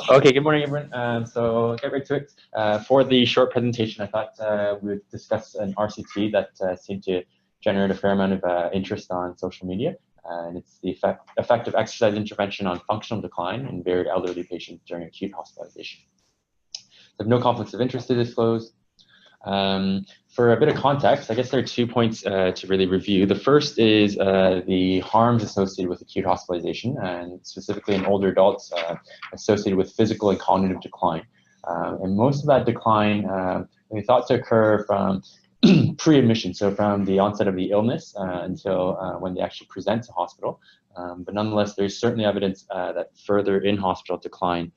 Okay, good morning, everyone. So I'll get right to it. For the short presentation, I thought we would discuss an RCT that seemed to generate a fair amount of interest on social media. And it's the effect of exercise intervention on functional decline in very elderly patients during acute hospitalization. So I have no conflicts of interest to disclose. For a bit of context, I guess there are 2 points to really review. The first is the harms associated with acute hospitalization, and specifically in older adults associated with physical and cognitive decline. And most of that decline we thought to occur from pre-admission, so from the onset of the illness until when they actually present to hospital. But nonetheless, there's certainly evidence that further in-hospital decline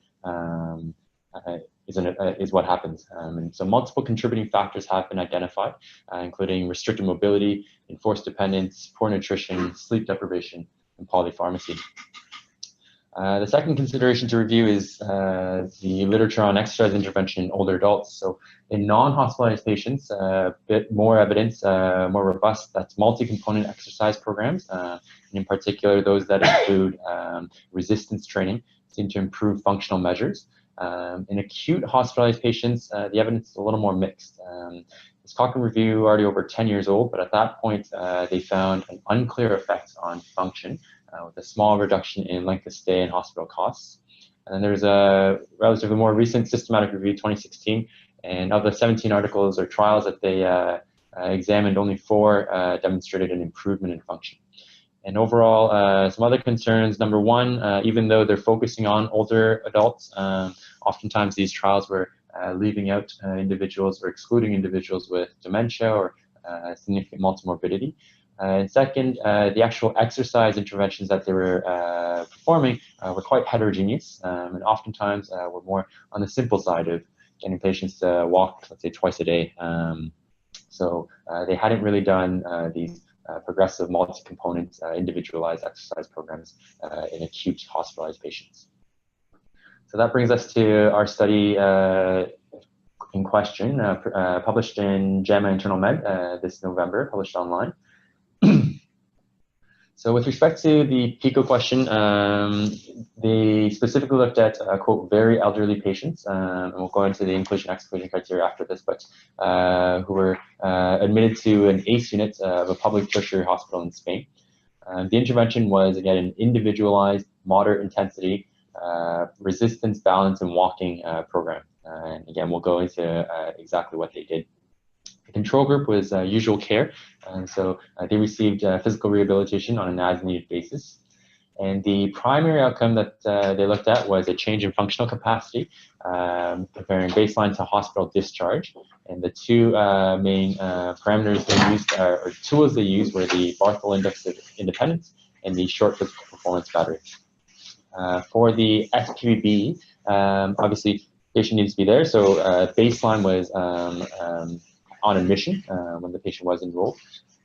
is what happens. And so multiple contributing factors have been identified, including restricted mobility, enforced dependence, poor nutrition, sleep deprivation, and polypharmacy. The second consideration to review is the literature on exercise intervention in older adults. So in non-hospitalized patients, a bit more evidence, more robust, that's multi-component exercise programs, and in particular those that include resistance training seem to improve functional measures. In acute hospitalized patients, the evidence is a little more mixed. This Cochrane review already over 10 years old, but at that point, they found an unclear effect on function with a small reduction in length of stay and hospital costs. And then there's a relatively more recent systematic review, 2016, and of the 17 articles or trials that they examined, only 4 demonstrated an improvement in function. And overall, some other concerns. Number one, even though they're focusing on older adults, oftentimes these trials were leaving out individuals or excluding individuals with dementia or significant multimorbidity. And second, the actual exercise interventions that they were performing were quite heterogeneous, and oftentimes were more on the simple side of getting patients to walk, let's say, twice a day. So they hadn't really done these progressive multi-component individualized exercise programs in acute hospitalized patients. So that brings us to our study in question, published in JAMA Internal Med this November, published online. So with respect to the PICO question, they specifically looked at, quote, very elderly patients, and we'll go into the inclusion-exclusion criteria after this, but who were admitted to an ACE unit of a public tertiary hospital in Spain. The intervention was, again, an individualized, moderate intensity, resistance, balance, and walking program. And again, we'll go into exactly what they did. The control group was usual care, and so they received physical rehabilitation on an as-needed basis. And the primary outcome that they looked at was a change in functional capacity, comparing baseline to hospital discharge. And the 2 main parameters they used, or tools they used, were the Barthel Index of Independence and the Short Physical Performance Battery. For the SPB, obviously, patient needs to be there, so baseline was on admission when the patient was enrolled.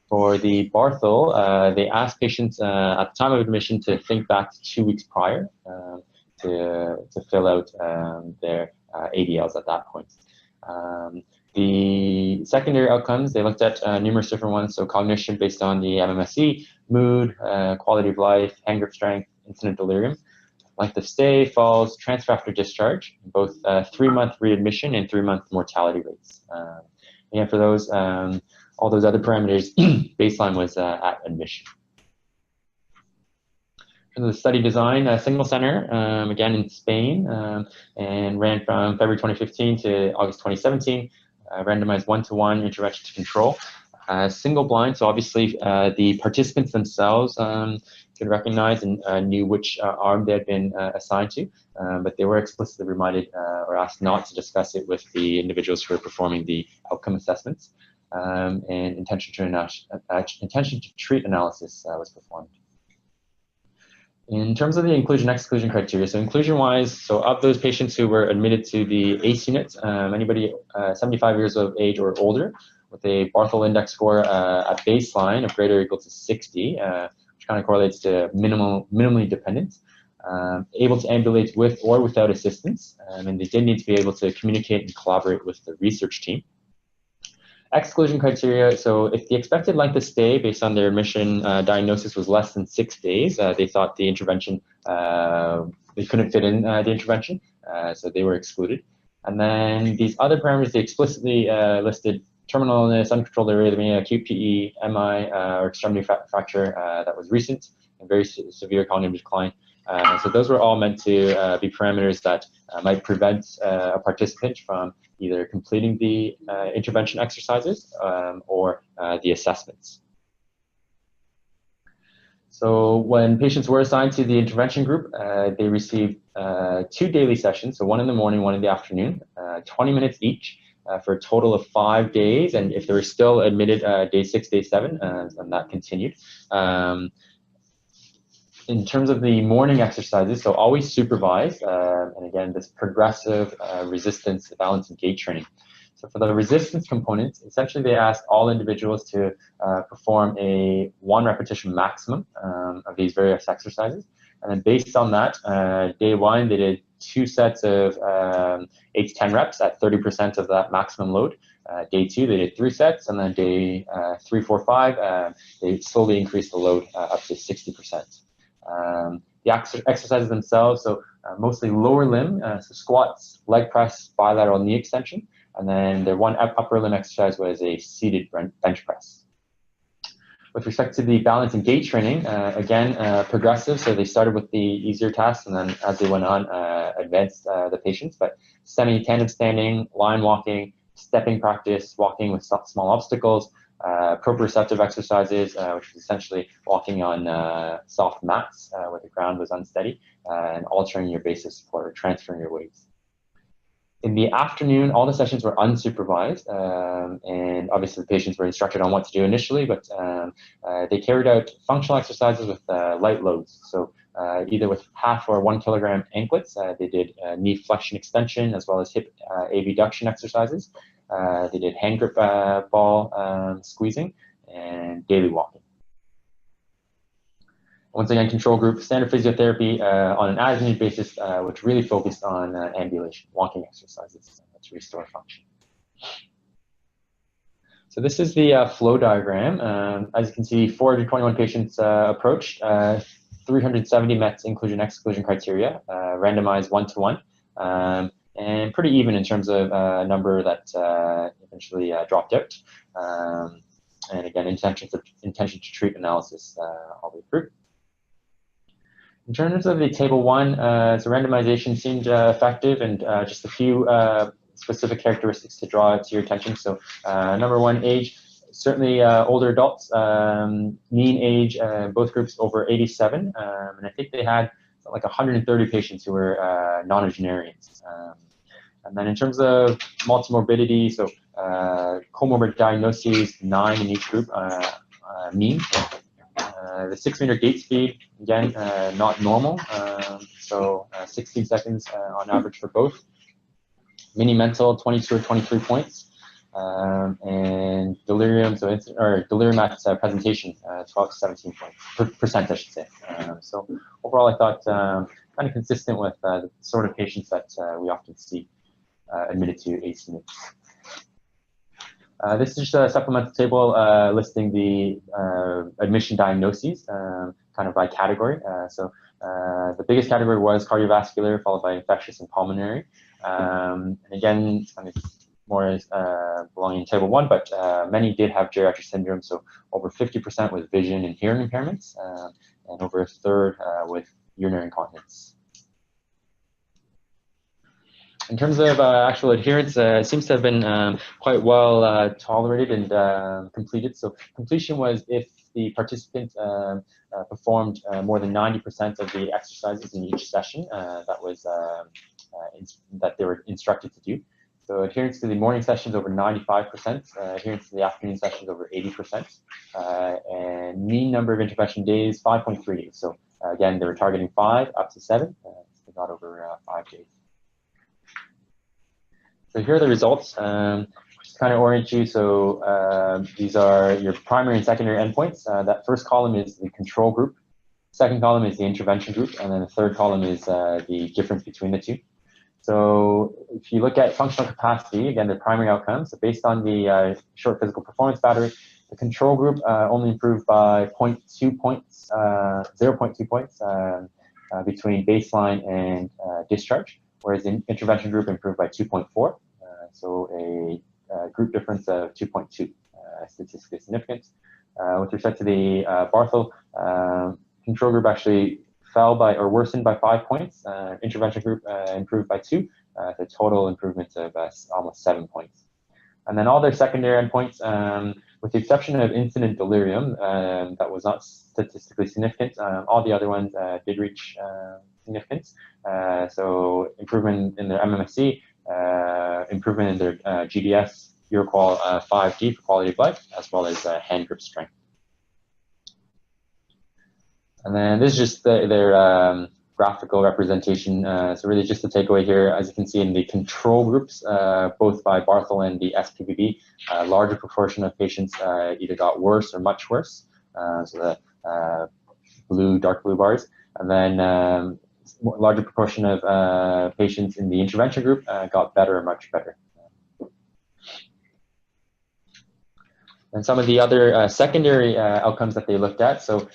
For the Barthel, they asked patients at the time of admission to think back to 2 weeks prior to fill out their ADLs at that point. The secondary outcomes, they looked at numerous different ones, so cognition based on the MMSE, mood, quality of life, hand grip strength, incident delirium, length of stay, falls, transfer after discharge, both 3-month readmission and 3-month mortality rates. And for those, all those other parameters, baseline was at admission. For the study design, a single center, again in Spain, and ran from February 2015 to August 2017, randomized 1-to-1 intervention to control. Single blind, so obviously the participants themselves could recognize and knew which arm they had been assigned to, but they were explicitly reminded or asked not to discuss it with the individuals who were performing the outcome assessments, and intention to treat analysis was performed. In terms of the inclusion-exclusion criteria, so inclusion-wise, so of those patients who were admitted to the ACE unit, anybody 75 years of age or older with a Barthel index score at baseline of greater or equal to 60, which kind of correlates to minimally dependent, able to ambulate with or without assistance, and they did need to be able to communicate and collaborate with the research team. Exclusion criteria, so if the expected length of stay based on their admission diagnosis was less than 6 days, they thought the intervention they couldn't fit in the intervention, so they were excluded. And then these other parameters, they explicitly listed terminal illness, uncontrolled arrhythmia, acute PE, MI, or extremity fracture that was recent, and very severe cognitive decline. So those were all meant to be parameters that might prevent a participant from either completing the intervention exercises or the assessments. So when patients were assigned to the intervention group, they received 2 daily sessions, so one in the morning, one in the afternoon, 20 minutes each for a total of 5 days. And if they were still admitted day 6, day 7, then that continued. In terms of the morning exercises, so always supervised, and again, this progressive resistance, balance, and gait training. So for the resistance component, essentially they asked all individuals to perform a 1 repetition maximum of these various exercises. And then based on that, day 1, they did 2 sets of 8 to 10 reps at 30% of that maximum load. Day 2, they did 3 sets, and then day 3, 4, 5, they slowly increased the load up to 60%. The exercises themselves, so mostly lower limb, so squats, leg press, bilateral knee extension, and then their one upper limb exercise was a seated bench press. With respect to the balance and gait training, again, progressive, so they started with the easier tasks, and then as they went on, advanced the patients, but semi-tandem standing, line walking, stepping practice, walking with small obstacles, proprioceptive exercises, which is essentially walking on soft mats where the ground was unsteady, and altering your base of support or transferring your weights. In the afternoon, all the sessions were unsupervised, and obviously the patients were instructed on what to do initially, but they carried out functional exercises with light loads. So either with 1/2 or 1 kilogram anklets, they did knee flexion extension as well as hip abduction exercises. They did hand grip ball squeezing and daily walking. Once again, control group, standard physiotherapy on an as-needed basis, which really focused on ambulation, walking exercises to restore function. So this is the flow diagram. As you can see, 421 patients approached, 370 met inclusion-exclusion criteria, randomized 1-to-1, and pretty even in terms of number that eventually dropped out. And again, intention to treat analysis all the way through. In terms of the table 1, so randomization seemed effective, and just a few specific characteristics to draw to your attention. So number 1, age, certainly older adults, mean age, both groups over 87, and I think they had like 130 patients who were nonagenarians. And then in terms of multimorbidity, so comorbid diagnoses, 9 in each group, mean. The 6-meter gait speed, again, not normal, so 16 seconds on average for both. Mini mental, 22 or 23 points, and delirium, so delirium at presentation, 12 to 17 points, percent, I should say. So overall, I thought kind of consistent with the sort of patients that we often see admitted to ACNIT. This is just a supplemental table listing the admission diagnoses, kind of by category. So the biggest category was cardiovascular, followed by infectious and pulmonary. And again, it's kind of more belonging in table 1, but many did have geriatric syndrome. So over 50% with vision and hearing impairments, and over 1/3 with urinary incontinence. In terms of actual adherence, it seems to have been quite well tolerated and completed. So completion was if the participant performed more than 90% of the exercises in each session that was that they were instructed to do. So adherence to the morning sessions over 95%, adherence to the afternoon sessions over 80%, and mean number of intervention days 5.3 days. So again, they were targeting 5 up to 7, so not over 5 days. So here are the results, just kind of orient you. So these are your primary and secondary endpoints. That first column is the control group. Second column is the intervention group. And then the third column is the difference between the two. So if you look at functional capacity, again, the primary outcomes, so based on the short physical performance battery, the control group only improved by 0.2 points, 0.2 points. between baseline and discharge, whereas the intervention group improved by 2.4, so a group difference of 2.2, statistically significant. With respect to the Barthel, control group actually fell by or worsened by 5 points. Intervention group improved by 2, the total improvement of almost 7 points. And then all their secondary endpoints, with the exception of incident delirium, that was not statistically significant, all the other ones did reach significance. So improvement in their MMSE, improvement in their GDS, Euroqual 5D for quality of life, as well as hand grip strength. And then this is just their graphical representation. So really just the takeaway here, as you can see in the control groups, both by Barthel and the SPVB, a larger proportion of patients either got worse or much worse. So the dark blue bars. And then larger proportion of patients in the intervention group got better or much better. And some of the other secondary outcomes that they looked at, so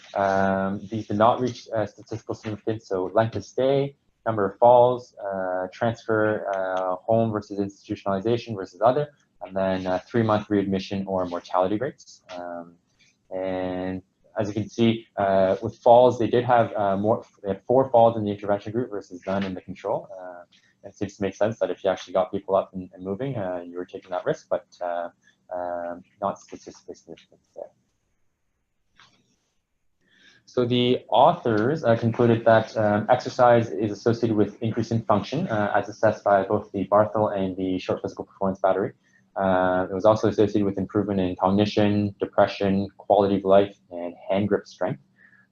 these did not reach statistical significance, so length of stay, number of falls, transfer home versus institutionalization versus other, and then 3-month readmission or mortality rates. And as you can see, with falls, they did have they had 4 falls in the intervention group versus none in the control. It seems to make sense that if you actually got people up and moving, you were taking that risk, but not statistically significant there. So the authors concluded that exercise is associated with increase in function, as assessed by both the Barthel and the short physical performance battery. It was also associated with improvement in cognition, depression, quality of life, and hand grip strength.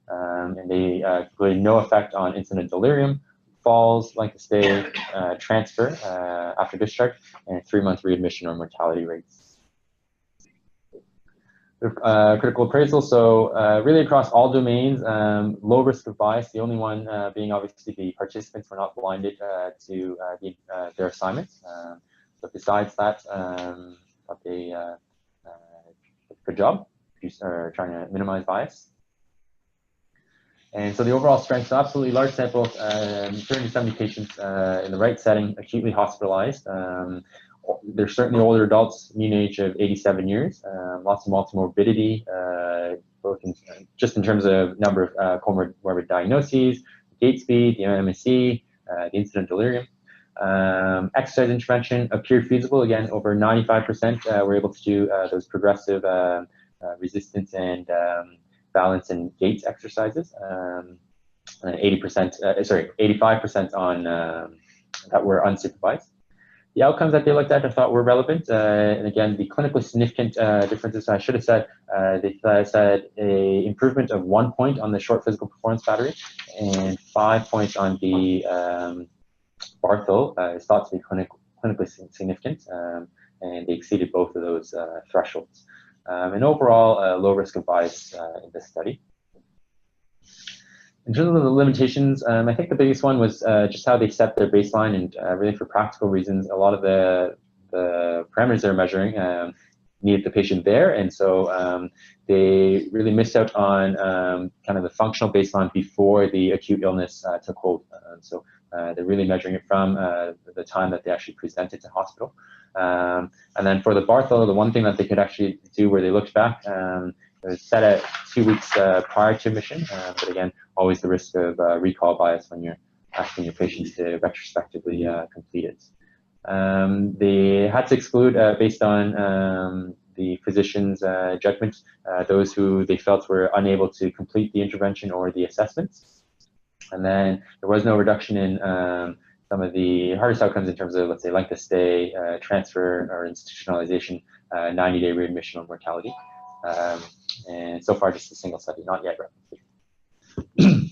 And they concluded no effect on incident delirium, falls, length of stay, transfer after discharge, and 3-month readmission or mortality rates. Critical appraisal, so really across all domains, low risk of bias, the only one being obviously the participants were not blinded to their assignments. But besides that, they good job, are trying to minimize bias. And so the overall strength, so absolutely large sample, 370 patients in the right setting, acutely hospitalized. They're certainly older adults, mean age of 87 years, lots of multimorbidity, both just in terms of number of comorbid diagnoses, gait speed, the MMSE, the incident delirium. Exercise intervention appeared feasible. Again, over 95% were able to do those progressive resistance and balance and gait exercises. And 85% on that were unsupervised. The outcomes that they looked at I thought were relevant, and again, the clinically significant differences, I should have said, they said a improvement of 1 point on the short physical performance battery and 5 points on the Barthel is thought to be clinically significant, and they exceeded both of those thresholds. And overall, low risk of bias in this study. In terms of the limitations, I think the biggest one was just how they set their baseline, and really for practical reasons, a lot of the parameters they're measuring needed the patient there, and so they really missed out on kind of the functional baseline before the acute illness took hold. So they're really measuring it from the time that they actually presented to hospital. And then for the Barthel, the one thing that they could actually do where they looked back, it was set at 2 weeks prior to admission, but again, always the risk of recall bias when you're asking your patients to retrospectively complete it. They had to exclude, based on the physician's judgment, those who they felt were unable to complete the intervention or the assessments. And then there was no reduction in some of the hardest outcomes in terms of, let's say, length of stay, transfer or institutionalization, 90-day readmission or mortality. And so far, just a single study, not yet replicated.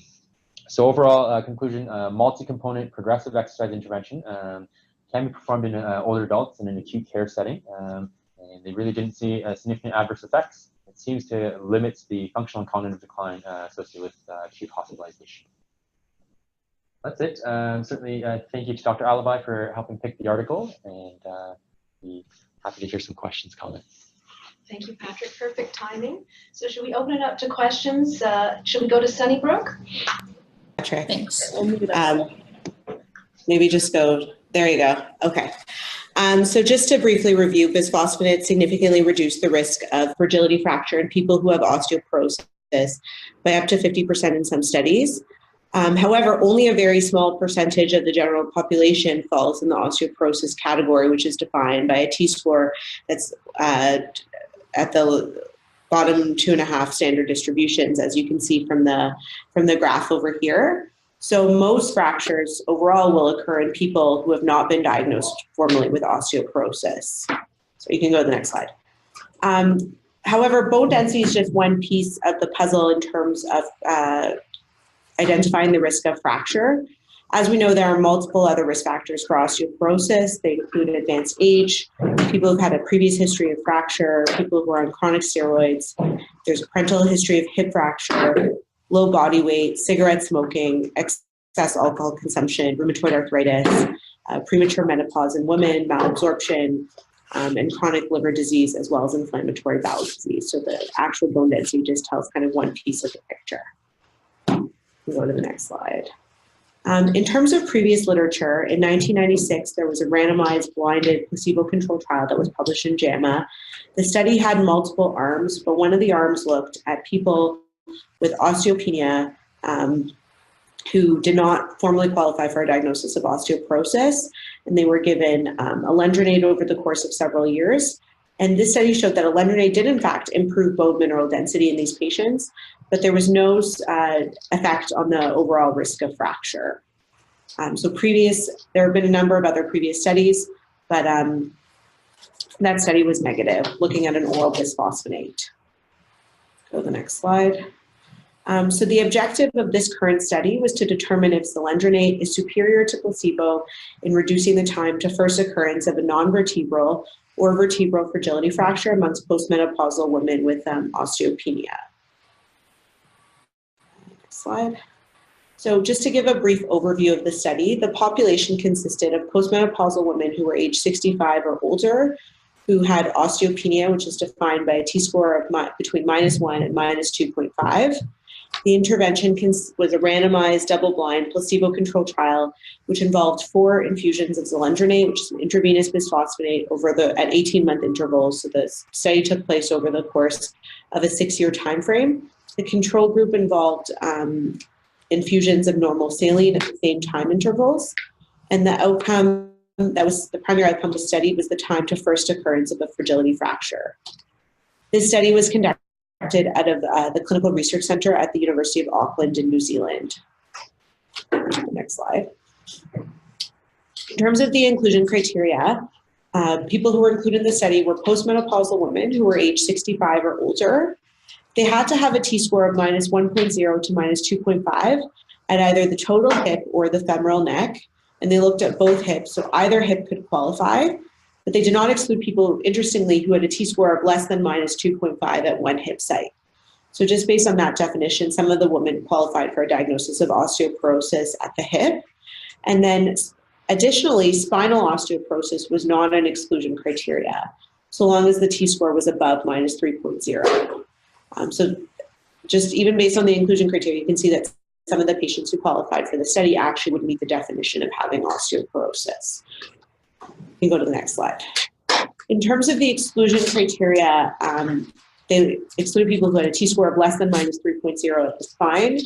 So overall conclusion, multi-component progressive exercise intervention can be performed in older adults in an acute care setting. And they really didn't see significant adverse effects. It seems to limit the functional and cognitive decline associated with acute hospitalization. That's it. Certainly, thank you to Dr. Alibi for helping pick the article, and be happy to hear some questions, comments. Thank you, Patrick. Perfect timing. So should we open it up to questions? Should we go to Sunnybrook? Patrick. Thanks. Maybe just go, there you go. Okay. So just to briefly review, bisphosphonates significantly reduce the risk of fragility fracture in people who have osteoporosis by up to 50% in some studies. However, only a very small percentage of the general population falls in the osteoporosis category, which is defined by a T-score that's at the bottom 2.5 standard distributions, as you can see from the graph over here. So most fractures overall will occur in people who have not been diagnosed formally with osteoporosis. So you can go to the next slide. However, bone density is just one piece of the puzzle in terms of identifying the risk of fracture. As we know, there are multiple other risk factors for osteoporosis. They include advanced age, people who've had a previous history of fracture, people who are on chronic steroids. There's a parental history of hip fracture, low body weight, cigarette smoking, excess alcohol consumption, rheumatoid arthritis, premature menopause in women, malabsorption, and chronic liver disease, as well as inflammatory bowel disease. So the actual bone density just tells kind of one piece of the picture. We'll go to the next slide. In terms of previous literature, in 1996, there was a randomized blinded placebo-controlled trial that was published in JAMA. The study had multiple arms, but one of the arms looked at people with osteopenia who did not formally qualify for a diagnosis of osteoporosis, and they were given Zolendronate over the course of several years. And this study showed that Zolendronate did in fact improve bone mineral density in these patients, but there was no effect on the overall risk of fracture. There have been a number of other previous studies, but that study was negative, looking at an oral bisphosphonate. Go to the next slide. So the objective of this current study was to determine if Zolendronate is superior to placebo in reducing the time to first occurrence of a non-vertebral or vertebral fragility fracture amongst postmenopausal women with osteopenia. Next slide. So just to give a brief overview of the study, the population consisted of postmenopausal women who were age 65 or older, who had osteopenia, which is defined by a T-score of between -1 and -2.5. The intervention was a randomized, double-blind, placebo-controlled trial, which involved 4 infusions of Zolendronate, which is an intravenous bisphosphonate, at 18-month intervals. So the study took place over the course of a 6-year time frame. The control group involved infusions of normal saline at the same time intervals, and the outcome the primary outcome of the study was the time to first occurrence of a fragility fracture. This study was conducted out of the Clinical Research Centre at the University of Auckland in New Zealand. Next slide. In terms of the inclusion criteria, people who were included in the study were postmenopausal women who were age 65 or older. They had to have a T-score of -1.0 to -2.5 at either the total hip or the femoral neck, and they looked at both hips, so either hip could qualify, but they did not exclude people, interestingly, who had a T-score of less than -2.5 at one hip site. So just based on that definition, some of the women qualified for a diagnosis of osteoporosis at the hip. And then additionally, spinal osteoporosis was not an exclusion criteria, so long as the T-score was above -3.0. So just even based on the inclusion criteria, you can see that some of the patients who qualified for the study actually would meet the definition of having osteoporosis. You can go to the next slide. In terms of the exclusion criteria, they excluded people who had a T-score of less than -3.0 at the spine,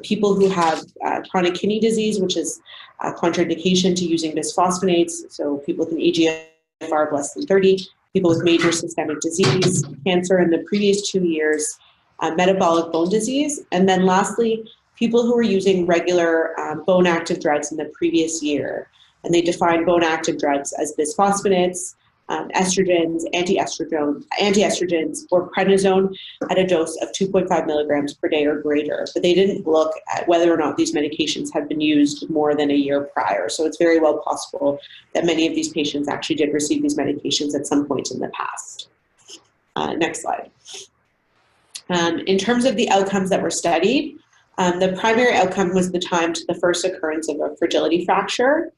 people who have chronic kidney disease, which is a contraindication to using bisphosphonates, so people with an eGFR of less than 30, people with major systemic disease, cancer in the previous 2 years, metabolic bone disease, and then lastly, people who were using regular bone-active drugs in the previous year. And they define bone-active drugs as bisphosphonates, estrogens, anti-estrogens, or prednisone at a dose of 2.5 milligrams per day or greater. But they didn't look at whether or not these medications had been used more than a year prior. So it's very well possible that many of these patients actually did receive these medications at some point in the past. Next slide. In terms of the outcomes that were studied, the primary outcome was the time to the first occurrence of a fragility fracture.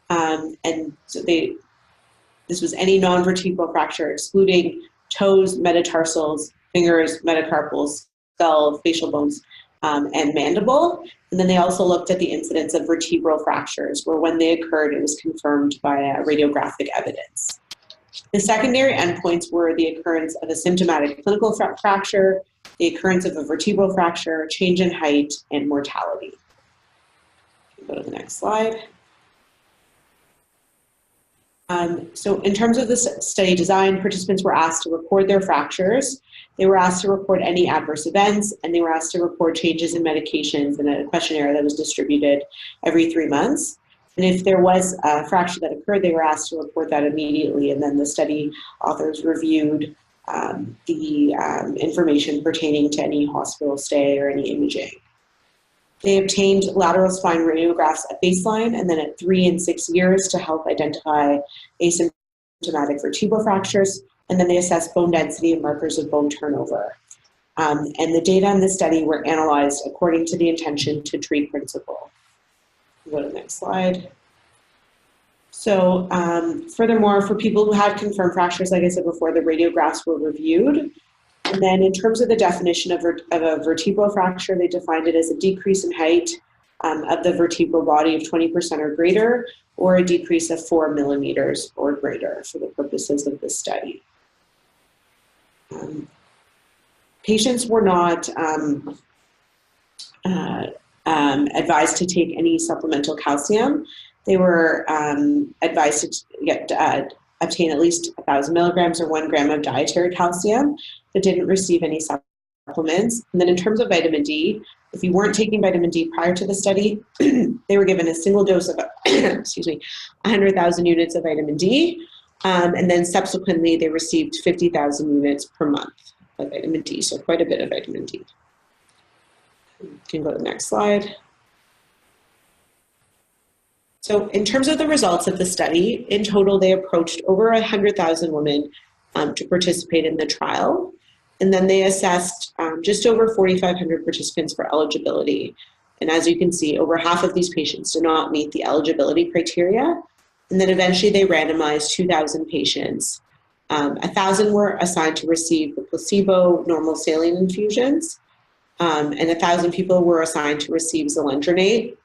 And so this was any non-vertebral fracture, excluding toes, metatarsals, fingers, metacarpals, skull, facial bones, and mandible. And then they also looked at the incidence of vertebral fractures, where when they occurred, it was confirmed by radiographic evidence. The secondary endpoints were the occurrence of a symptomatic clinical fracture, the occurrence of a vertebral fracture, change in height, and mortality. Go to the next slide. So in terms of the study design, participants were asked to record their fractures. They were asked to report any adverse events, and they were asked to report changes in medications in a questionnaire that was distributed every 3 months. And if there was a fracture that occurred, they were asked to report that immediately, and then the study authors reviewed the information pertaining to any hospital stay or any imaging. They obtained lateral spine radiographs at baseline and then at 3 and 6 years to help identify asymptomatic vertebral fractures, and then they assessed bone density and markers of bone turnover. And the data in the study were analyzed according to the intention to treat principle. Go to the next slide. So furthermore, for people who had confirmed fractures, like I said before, the radiographs were reviewed. And then in terms of the definition of a vertebral fracture, they defined it as a decrease in height of the vertebral body of 20% or greater, or a decrease of 4 millimeters or greater for the purposes of this study. Patients were not advised to take any supplemental calcium. They were advised to obtain at least 1,000 milligrams or 1 gram of dietary calcium, but didn't receive any supplements. And then in terms of vitamin D, if you weren't taking vitamin D prior to the study, they were given a single dose of, 100,000 units of vitamin D. And then subsequently, they received 50,000 units per month of vitamin D, so quite a bit of vitamin D. You can go to the next slide. So in terms of the results of the study, in total, they approached over 100,000 women to participate in the trial. And then they assessed just over 4,500 participants for eligibility. And as you can see, over half of these patients did not meet the eligibility criteria. And then eventually they randomized 2,000 patients. 1,000 were assigned to receive the placebo normal saline infusions, and 1,000 people were assigned to receive Zolendronate.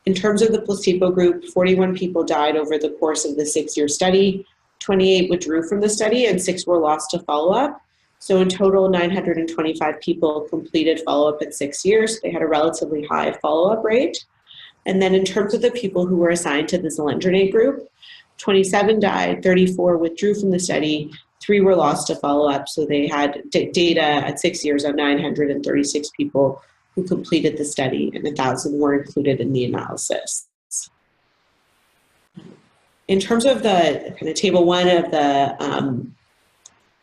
In terms of the placebo group, 41 people died over the course of the 6-year study, 28 withdrew from the study, and 6 were lost to follow-up. So in total, 925 people completed follow-up at 6 years. They had a relatively high follow-up rate. And then in terms of the people who were assigned to the Zolendronate group, 27 died, 34 withdrew from the study, 3 were lost to follow-up. So they had data at 6 years on 936 people who completed the study, and 1,000 were included in the analysis. In terms of the kind of table 1 of the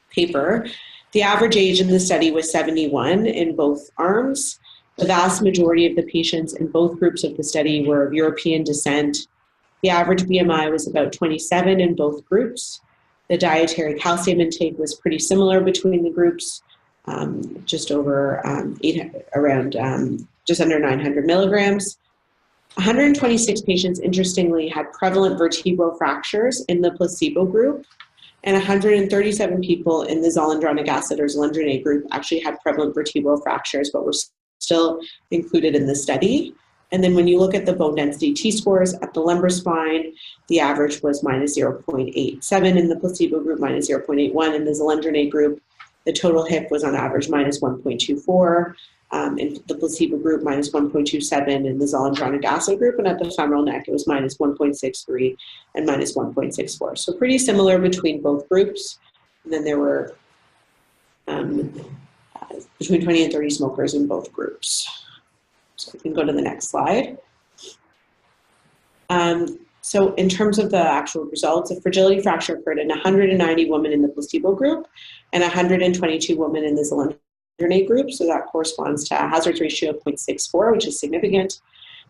paper, the average age in the study was 71 in both arms. The vast majority of the patients in both groups of the study were of European descent. The average BMI was about 27 in both groups. The dietary calcium intake was pretty similar between the groups, just over just under 900 milligrams. 126 patients, interestingly, had prevalent vertebral fractures in the placebo group, and 137 people in the zoledronic acid or Zolendronate group actually had prevalent vertebral fractures, but were still included in the study. And then when you look at the bone density T-scores at the lumbar spine, the average was minus 0.87 in the placebo group, minus 0.81 in the Zolendronate group. The total hip was on average minus 1.24 in the placebo group, minus 1.27 in the Zolendronic acid group, and at the femoral neck it was minus 1.63 and minus 1.64. So pretty similar between both groups. And then there were between 20 and 30 smokers in both groups. So we can go to the next slide. So in terms of the actual results, a fragility fracture occurred in 190 women in the placebo group and 122 women in the Zolendronate group. So that corresponds to a hazard ratio of 0.64, which is significant.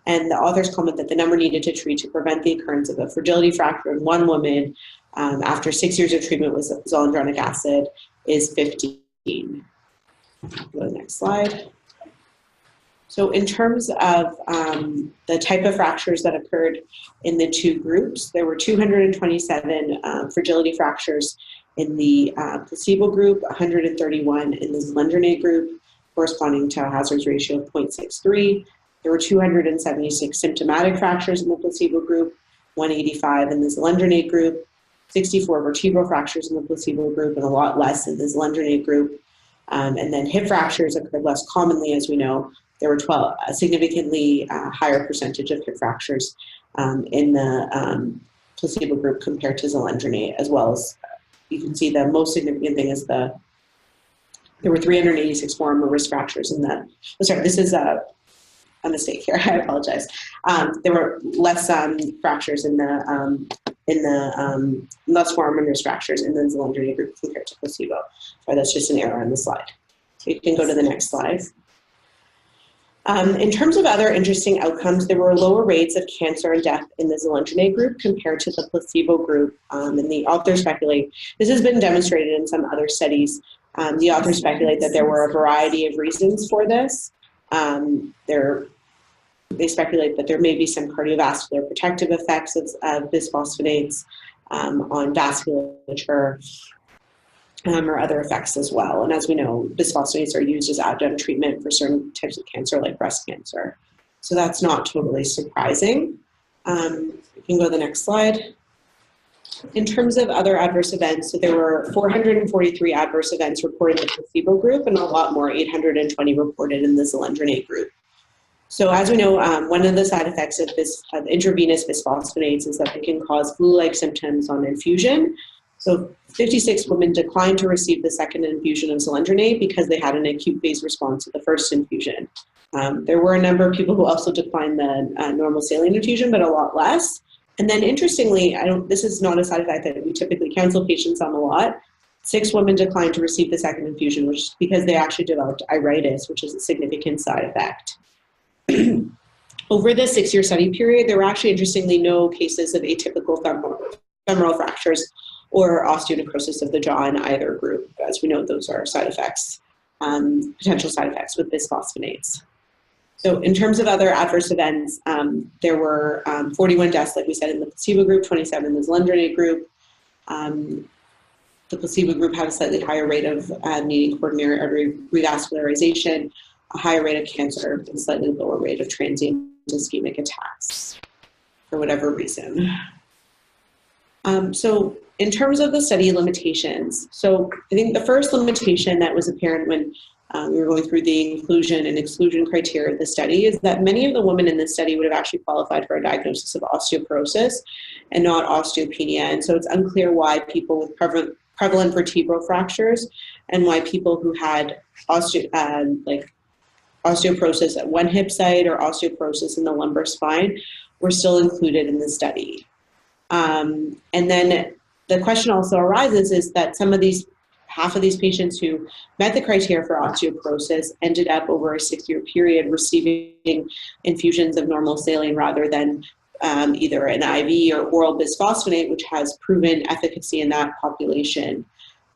And the authors comment that the number needed to treat to prevent the occurrence of a fragility fracture in one woman after 6 years of treatment with Zolendronic acid is 15. Go to the next slide. So in terms of the type of fractures that occurred in the two groups, there were 227 fragility fractures in the placebo group, 131 in the Zolendronate group. corresponding to a hazards ratio of 0.63. There were 276 symptomatic fractures in the placebo group, 185 in the Zolendronate group, 64 vertebral fractures in the placebo group, and a lot less in the Zolendronate group. And then hip fractures occurred less commonly, as we know. There were a significantly higher percentage of hip fractures in the placebo group compared to Zolendronate, as well as you can see the most significant thing is there were 386 more risk fractures in the, sorry, this is a mistake here, I apologize. There were less fractures in the less foramen risk fractures in the Zolendronate group compared to placebo. Sorry, that's just an error on the slide. So you can go to the next slide. In terms of other interesting outcomes, there were lower rates of cancer and death in the Zolendronate group compared to the placebo group. And the authors speculate, this has been demonstrated in some other studies, the authors speculate that there were a variety of reasons for this. They speculate that there may be some cardiovascular protective effects of bisphosphonates on vasculature, or other effects as well. And as we know, bisphosphonates are used as adjunct treatment for certain types of cancer, like breast cancer. So that's not totally surprising. You can go to the next slide. In terms of other adverse events, so there were 443 adverse events reported in the placebo group and a lot more, 820 reported in the Zolendronate group. So as we know, one of the side effects of intravenous bisphosphonates is that they can cause flu-like symptoms on infusion. So 56 women declined to receive the second infusion of Zolendronate because they had an acute phase response to the first infusion. There were a number of people who also declined the normal saline infusion, but a lot less. And then interestingly, this is not a side effect that we typically counsel patients on a lot. 6 women declined to receive the second infusion, which is because they actually developed iritis, which is a significant side effect. Over the 6-year study period, there were actually, interestingly, no cases of atypical femoral fractures or osteonecrosis of the jaw in either group. As we know, those are side effects, potential side effects with bisphosphonates. So in terms of other adverse events, there were 41 deaths, like we said, in the placebo group, 27 in the Zolendronate group. The placebo group had a slightly higher rate of needing coronary artery revascularization, a higher rate of cancer, and a slightly lower rate of transient ischemic attacks, for whatever reason. So in terms of the study limitations, so I think the first limitation that was apparent when we were going through the inclusion and exclusion criteria of the study is that many of the women in this study would have actually qualified for a diagnosis of osteoporosis and not osteopenia. And so it's unclear why people with prevalent vertebral fractures and why people who had osteoporosis at one hip site or osteoporosis in the lumbar spine were still included in the study. And then the question also arises is that half of these patients who met the criteria for osteoporosis ended up over a 6-year period receiving infusions of normal saline rather than either an IV or oral bisphosphonate, which has proven efficacy in that population.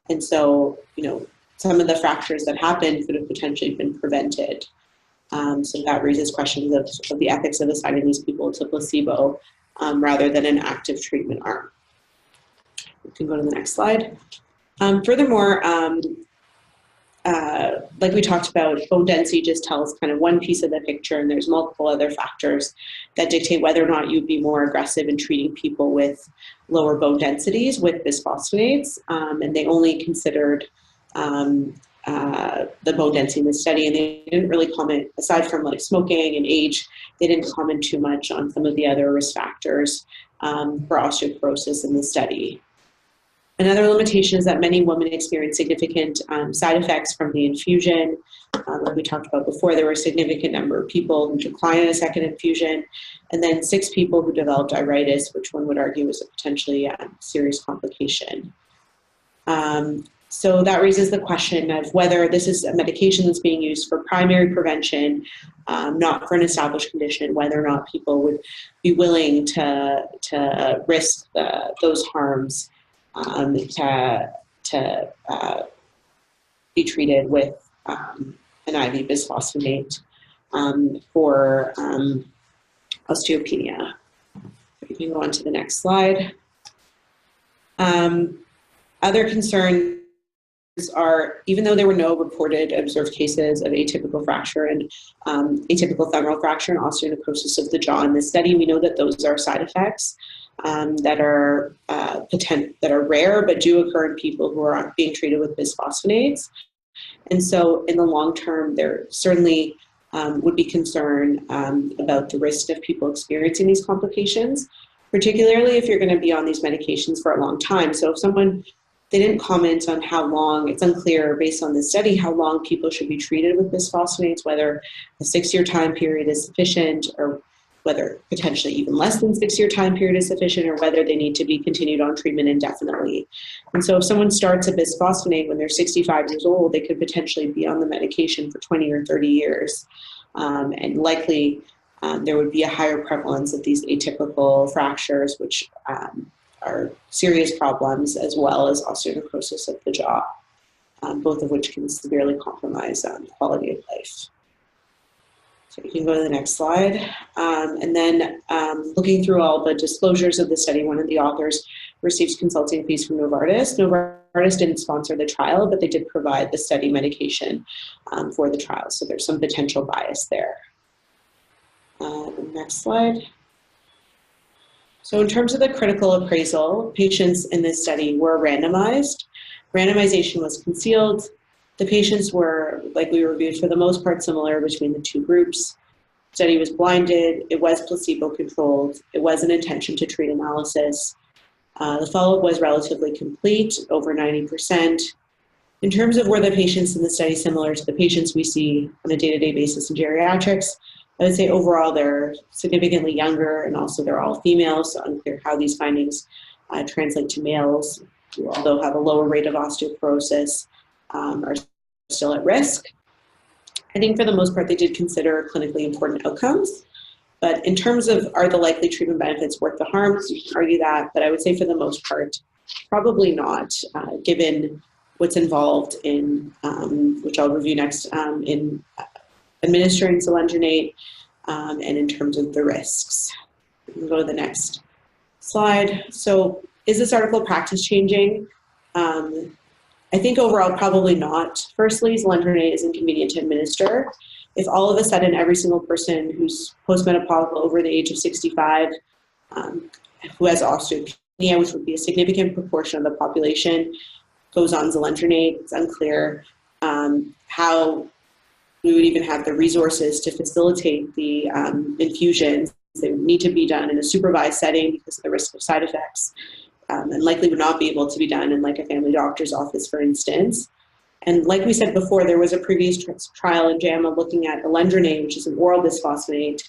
And so, some of the fractures that happened could have potentially been prevented. So that raises questions of the ethics of assigning these people to placebo rather than an active treatment arm. We can go to the next slide. Furthermore, like we talked about, bone density just tells kind of one piece of the picture, and there's multiple other factors that dictate whether or not you'd be more aggressive in treating people with lower bone densities with bisphosphonates. And they only considered the bone density in the study, and they didn't really comment, aside from like smoking and age, they didn't comment too much on some of the other risk factors for osteoporosis in the study. Another limitation is that many women experience significant side effects from the infusion. Like we talked about before, there were a significant number of people who declined a second infusion, and then 6 people who developed iritis, which one would argue was a potentially serious complication. So that raises the question of whether this is a medication that's being used for primary prevention, not for an established condition, whether or not people would be willing to risk those harms to be treated with an IV bisphosphonate for osteopenia. You can go on to the next slide. Other concerns are, even though there were no reported observed cases of atypical fracture and atypical femoral fracture and osteonecrosis of the jaw in this study, we know that those are side effects that are rare but do occur in people who are being treated with bisphosphonates. And so in the long term, there certainly would be concern about the risk of people experiencing these complications, particularly if you're going to be on these medications for a long time. So if they didn't comment on how long, it's unclear based on this study how long people should be treated with bisphosphonates, whether a 6-year time period is sufficient, or whether potentially even less than 6-year time period is sufficient, or whether they need to be continued on treatment indefinitely. And so if someone starts a bisphosphonate when they're 65 years old, they could potentially be on the medication for 20 or 30 years. And likely there would be a higher prevalence of these atypical fractures, which are serious problems, as well as osteonecrosis of the jaw, both of which can severely compromise quality of life. So you can go to the next slide. And then looking through all the disclosures of the study, one of the authors received consulting fees from Novartis. Novartis didn't sponsor the trial, but they did provide the study medication for the trial. So there's some potential bias there. Next slide. So in terms of the critical appraisal, patients in this study were randomized. Randomization was concealed. The patients were, like we reviewed, for the most part similar between the two groups. Study was blinded. It was placebo-controlled. It was an intention to treat analysis. The follow-up was relatively complete, over 90%. In terms of were the patients in the study similar to the patients we see on a day-to-day basis in geriatrics, I would say overall they're significantly younger, and also they're all females, so unclear how these findings translate to males who, although have a lower rate of osteoporosis, are still at risk. I think for the most part they did consider clinically important outcomes, but in terms of are the likely treatment benefits worth the harms, you can argue that, but I would say for the most part probably not, given what's involved in, which I'll review next, in administering Zolendronate, and in terms of the risks. We can go to the next slide. So is this article practice changing? I think overall probably not. Firstly, Zolendronate is inconvenient to administer. If all of a sudden every single person who's postmenopausal over the age of 65 who has osteopenia, which would be a significant proportion of the population, goes on Zolendronate, it's unclear how we would even have the resources to facilitate the infusions. They would need to be done in a supervised setting because of the risk of side effects, and likely would not be able to be done in like a family doctor's office, for instance. And like we said before, there was a previous trial in JAMA looking at Zolendronate, which is an oral bisphosphonate,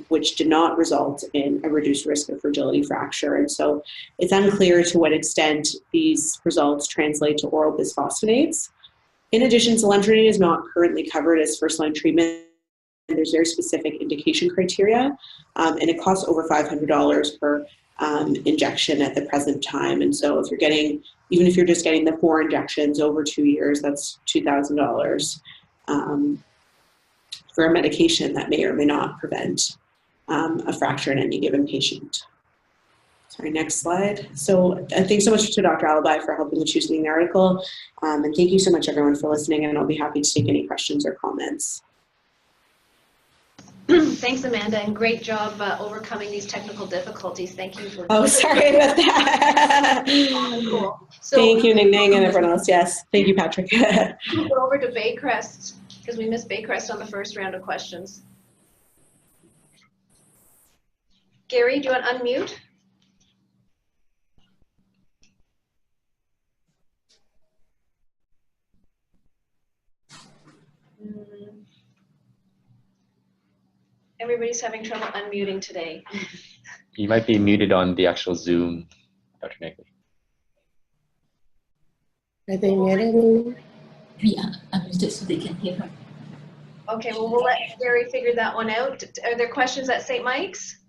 which did not result in a reduced risk of fragility fracture. And so it's unclear to what extent these results translate to oral bisphosphonates. In addition, Zolendronate is not currently covered as first-line treatment. There's very specific indication criteria, and it costs over $500 per injection at the present time. And so if you're getting, even if you're just getting the 4 injections over 2 years, that's $2,000 for a medication that may or may not prevent a fracture in any given patient. Sorry, next slide. So thanks so much to Dr. Alibi for helping with choosing the article. And thank you so much, everyone, for listening. And I'll be happy to take any questions or comments. Thanks, Amanda, and great job overcoming these technical difficulties. Thank you for. Oh, sorry about that. Cool. So, thank you, Ning Ning, and everyone else. Yes, thank you, Patrick. We'll go over to Baycrest because we missed Baycrest on the first round of questions. Gary, do you want to unmute? Everybody's having trouble unmuting today. You might be muted on the actual Zoom, Dr. Nagley. Are they muted? Yeah, I'm muted so they can hear her. Okay, well, we'll let Gary figure that one out. Are there questions at St. Mike's?